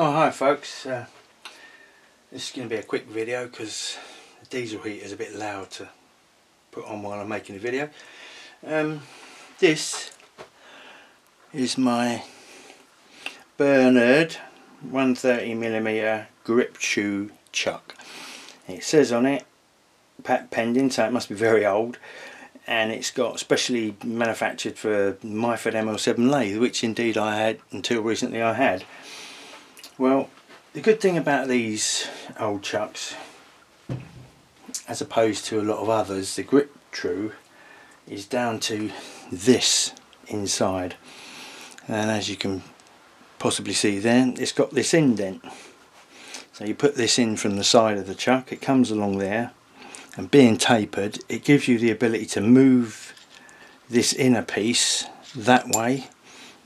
Oh, hi folks, this is going to be a quick video because the diesel heater is a bit loud to put on while I'm making the video. This is my Bernard 130mm Griptru chuck. It says on it patent pending, so it must be very old, and it's got specially manufactured for Myford ML7 lathe, which indeed I had until recently. I had. Well, the good thing about these old chucks, as opposed to a lot of others, the Griptru is down to this inside, and as you can possibly see there, it's got this indent. So you put this in from the side of the chuck, it comes along there, and being tapered, it gives you the ability to move this inner piece that way,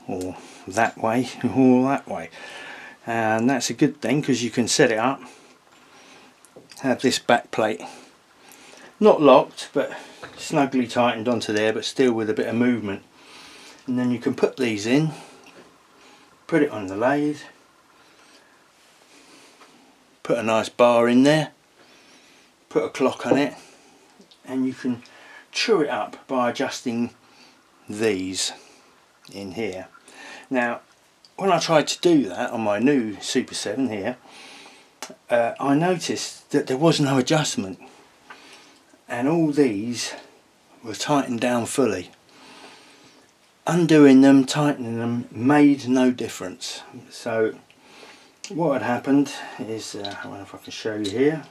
or that way, or that way. And that's a good thing because you can set it up, have this back plate not locked but snugly tightened onto there, but still with a bit of movement, and then you can put these in, put it on the lathe, put a nice bar in there, put a clock on it, and you can true it up by adjusting these in here. Now when I tried to do that on my new Super 7 here, I noticed that there was no adjustment, and all these were tightened down fully. Undoing them, tightening them made no difference. So what had happened is, I don't know if I can show you here.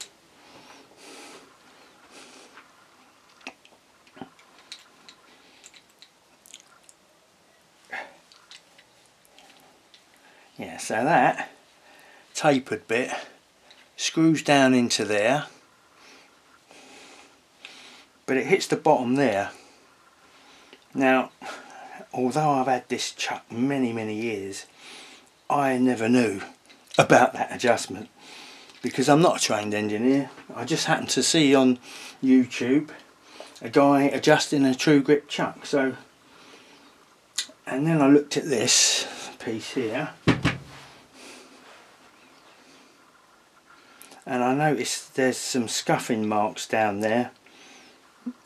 Yeah, so that tapered bit screws down into there, but it hits the bottom there. Now, although I've had this chuck many years, I never knew about that adjustment because I'm not a trained engineer. I just happened to see on YouTube a guy adjusting a True Grip chuck. So, and then I looked at this piece here, and I noticed there's some scuffing marks down there.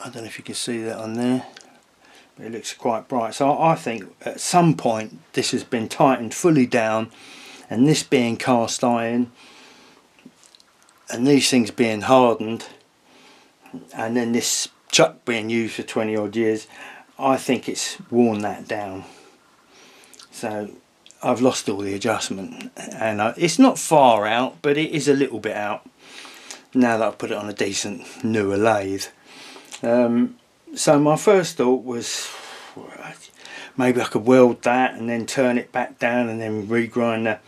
I don't know if you can see that on there, but it looks quite bright. So I think at some point this has been tightened fully down, and this being cast iron and these things being hardened, and then this chuck being used for 20 odd years, I think it's worn that down. So I've lost all the adjustment, and it's not far out, but it is a little bit out now that I've put it on a decent newer lathe. So my first thought was maybe I could weld that and then turn it back down and then regrind the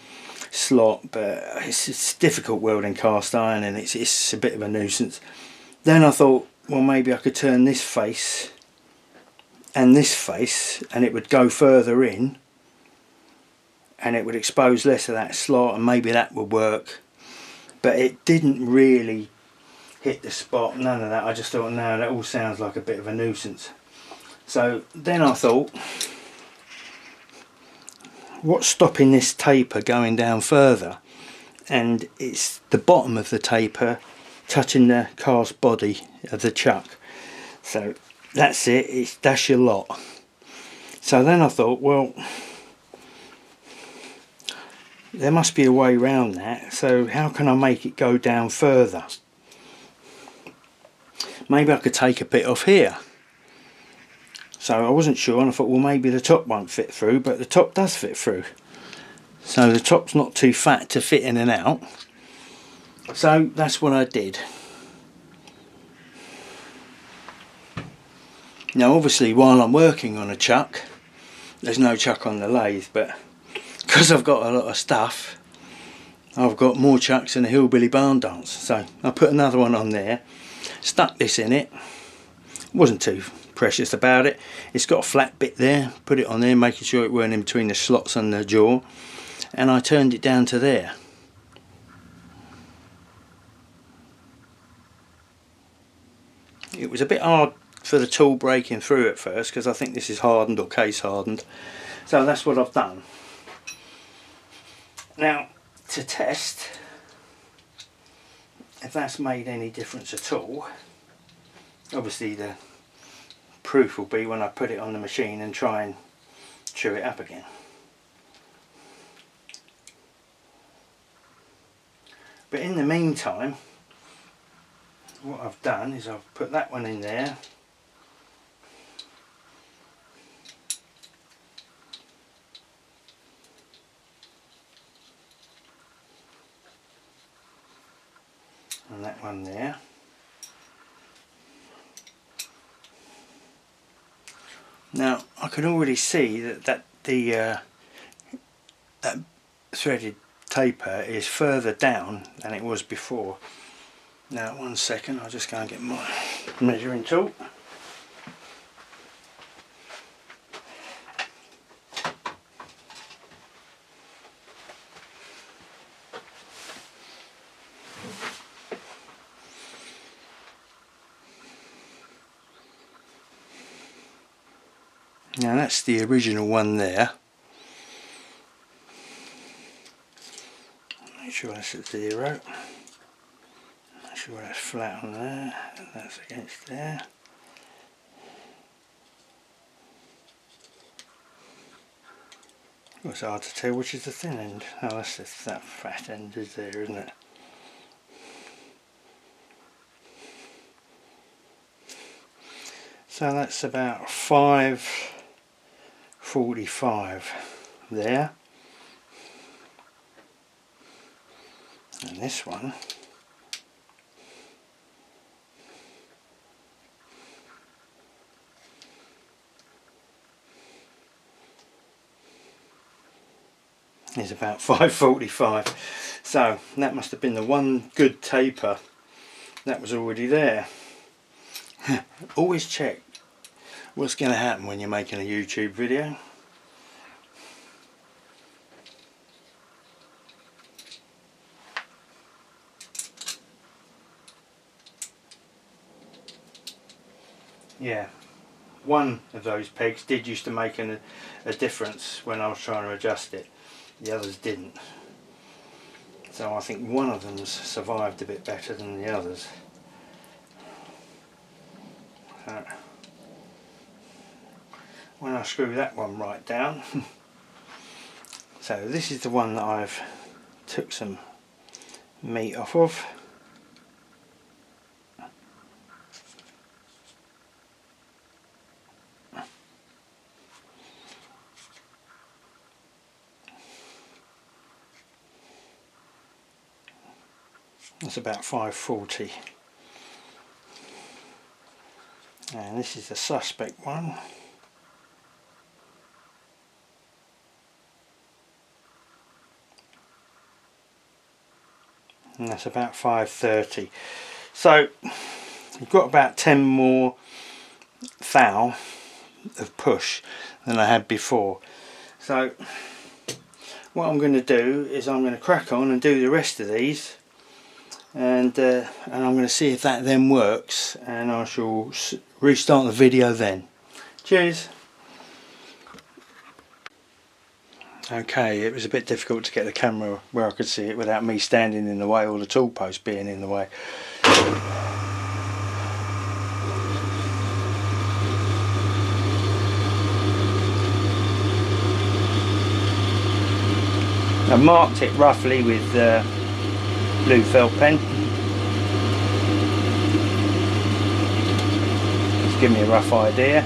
slot, but it's difficult welding cast iron, and it's a bit of a nuisance. Then I thought, well, maybe I could turn this face and this face, and it would go further in, and it would expose less of that slot, and maybe that would work. But it didn't really hit the spot, none of that. I just thought, no, that all sounds like a bit of a nuisance. So then I thought, what's stopping this taper going down further? And it's the bottom of the taper touching the cast body of the chuck. So that's it, that's your lot. So then I thought, well, there must be a way around that. So how can I make it go down further? Maybe I could take a bit off here. So I wasn't sure, and I thought, well, maybe the top won't fit through, but the top does fit through. So the top's not too fat to fit in and out. So that's what I did. Now obviously while I'm working on a chuck, there's no chuck on the lathe, but because I've got a lot of stuff, I've got more chucks than a hillbilly barn dance. So I put another one on there, stuck this in it, wasn't too precious about it. It's got a flat bit there, put it on there, making sure it weren't in between the slots and the jaw, and I turned it down to there. It was a bit hard for the tool breaking through at first because I think this is hardened or case hardened, so that's what I've done. Now to test if that's made any difference at all. Obviously the proof will be when I put it on the machine and try and chew it up again. But in the meantime, what I've done is I've put that one in there, and that one there. Now I can already see that that threaded taper is further down than it was before. Now 1 second, I'll just go and get my measuring tool. Now that's the original one there. Make sure that's at 0. Make sure that's flat on there, and that's against there. Well, it's hard to tell which is the thin end. Oh, that's that fat end is there, isn't it? So that's about 5.45 there. And this one is about 5.45. So that must have been the one good taper that was already there. Always check what's going to happen when you're making a YouTube video. Yeah, one of those pegs did used to make a difference when I was trying to adjust it. The others didn't. So I think one of them's survived a bit better than the others. So when I screw that one right down, so this is the one that I've took some meat off of. That's about 5.40. And this is the suspect one. And that's about 5.30. So you've got about 10 more thou of push than I had before. So what I'm going to do is I'm going to crack on and do the rest of these, and I'm going to see if that then works, and I shall restart the video then. Cheers. Okay, it was a bit difficult to get the camera where I could see it without me standing in the way or the tool post being in the way. I've marked it roughly with blue felt pen. Just give me a rough idea.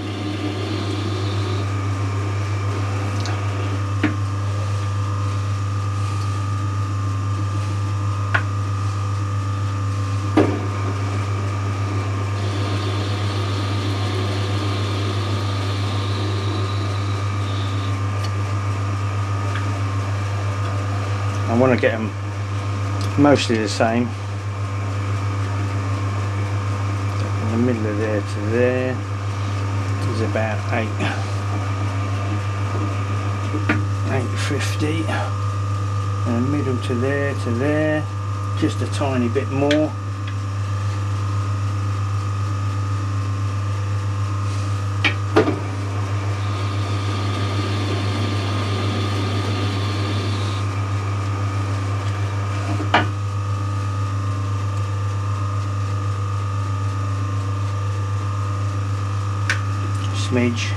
I want to get them mostly the same. From the middle of there to there is about 8.50, and the middle to there, just a tiny bit more. smidge.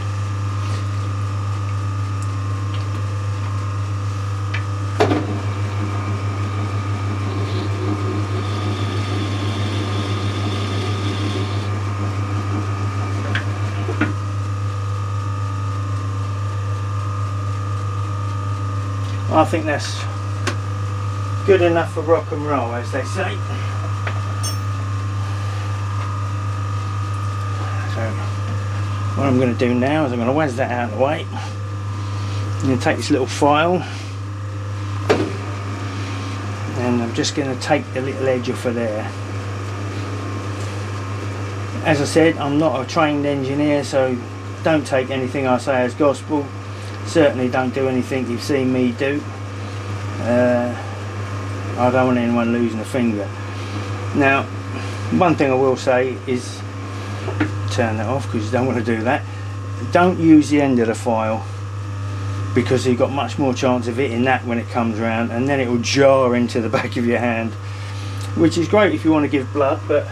I think that's good enough for rock and roll, as they say. So what I'm going to do now is I'm going to wedge that out of the way. I'm going to take this little file and I'm just going to take the little edge off of there. As I said, I'm not a trained engineer, so don't take anything I say as gospel. Certainly don't do anything you've seen me do. I don't want anyone losing a finger. Now, one thing I will say is, turn that off because you don't want to do that. Don't use the end of the file, because you've got much more chance of hitting that when it comes around, and then it will jar into the back of your hand, which is great if you want to give blood, but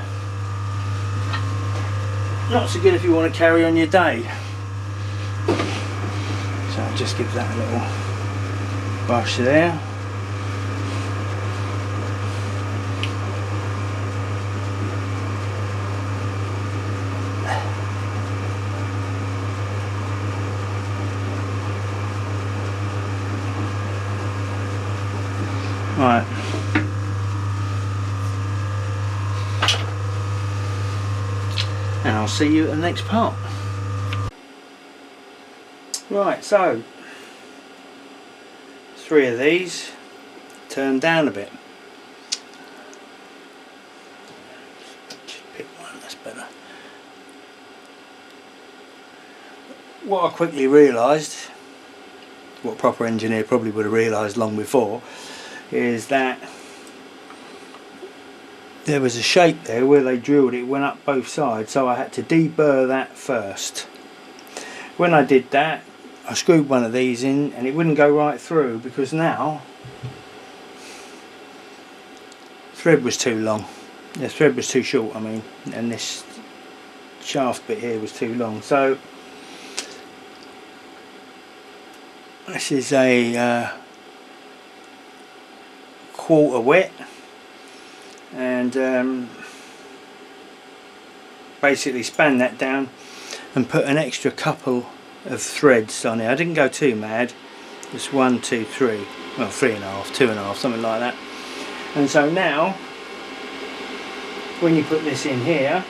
not so good if you want to carry on your day. So just give that a little brush there. Right. And I'll see you at the next part. Right, so 3 of these turned down a bit. Just pick one, that's better. What I quickly realised, what a proper engineer probably would have realised long before, is that there was a shape there where they drilled it, went up both sides, so I had to deburr that first. When I did that, I screwed one of these in and it wouldn't go right through, because now thread was too long. The thread was too short, I mean, and this shaft bit here was too long. So this is a 1/4 wet, and basically span that down and put an extra couple of threads on it. I didn't go too mad, just 1, 2, 3, well 3.5, 2.5, something like that. And so now when you put this in here,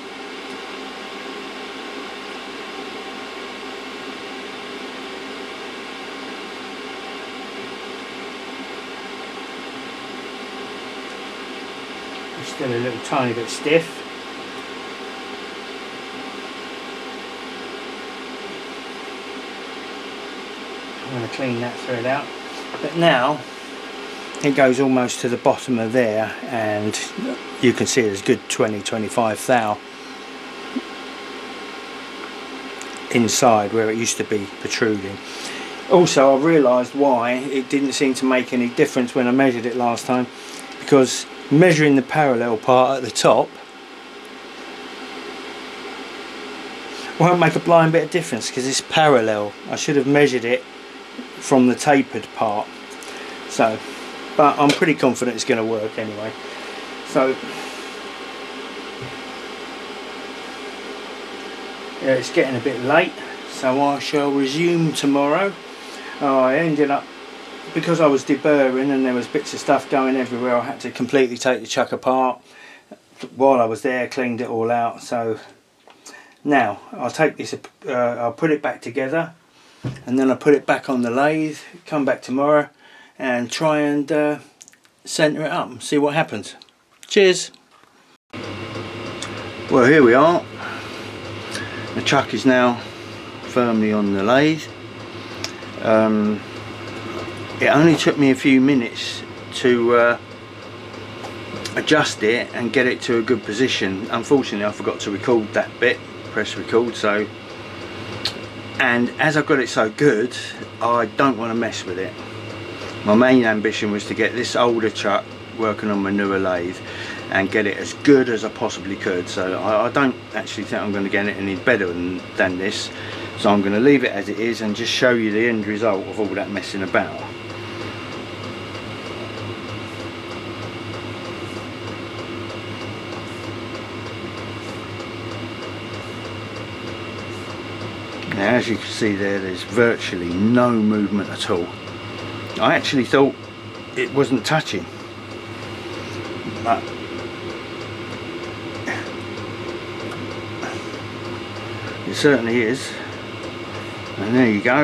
it's still a little tiny bit stiff. I'm going to clean that thread out, but now it goes almost to the bottom of there, and you can see there's good 20-25 thou inside where it used to be protruding. Also, I've realised why it didn't seem to make any difference when I measured it last time, because measuring the parallel part at the top won't make a blind bit of difference, because it's parallel. I should have measured it from the tapered part. So, but I'm pretty confident it's going to work anyway. So yeah, it's getting a bit late, so I shall resume tomorrow. I ended up, because I was deburring and there was bits of stuff going everywhere, I had to completely take the chuck apart. While I was there, cleaned it all out. So now I'll take this, I'll put it back together, and then I'll put it back on the lathe, come back tomorrow and try and centre it up and see what happens. Cheers. Well, here we are. The chuck is now firmly on the lathe. It only took me a few minutes to adjust it and get it to a good position. Unfortunately, I forgot to record that bit, press record, so, and as I've got it so good, I don't want to mess with it. My main ambition was to get this older chuck working on my newer lathe and get it as good as I possibly could. So I don't actually think I'm going to get it any better than this. So I'm going to leave it as it is and just show you the end result of all that messing about. Now, as you can see there's virtually no movement at all. I actually thought it wasn't touching, but it certainly is. And there you go.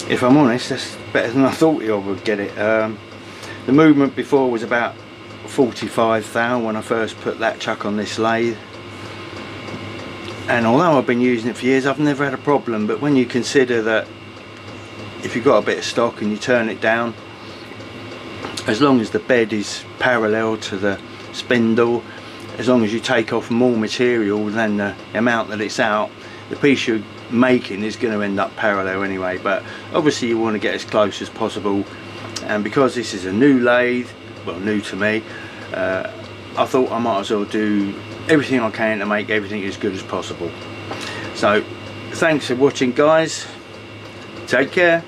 If I'm honest, that's better than I thought I would get it. The movement before was about 45 thou when I first put that chuck on this lathe, and although I've been using it for years, I've never had a problem. But when you consider that if you've got a bit of stock and you turn it down, as long as the bed is parallel to the spindle, as long as you take off more material than the amount that it's out, the piece you're making is going to end up parallel anyway. But obviously you want to get as close as possible, and because this is a new lathe, well, new to me, I thought I might as well do everything I can to make everything as good as possible. So thanks for watching, guys. Take care.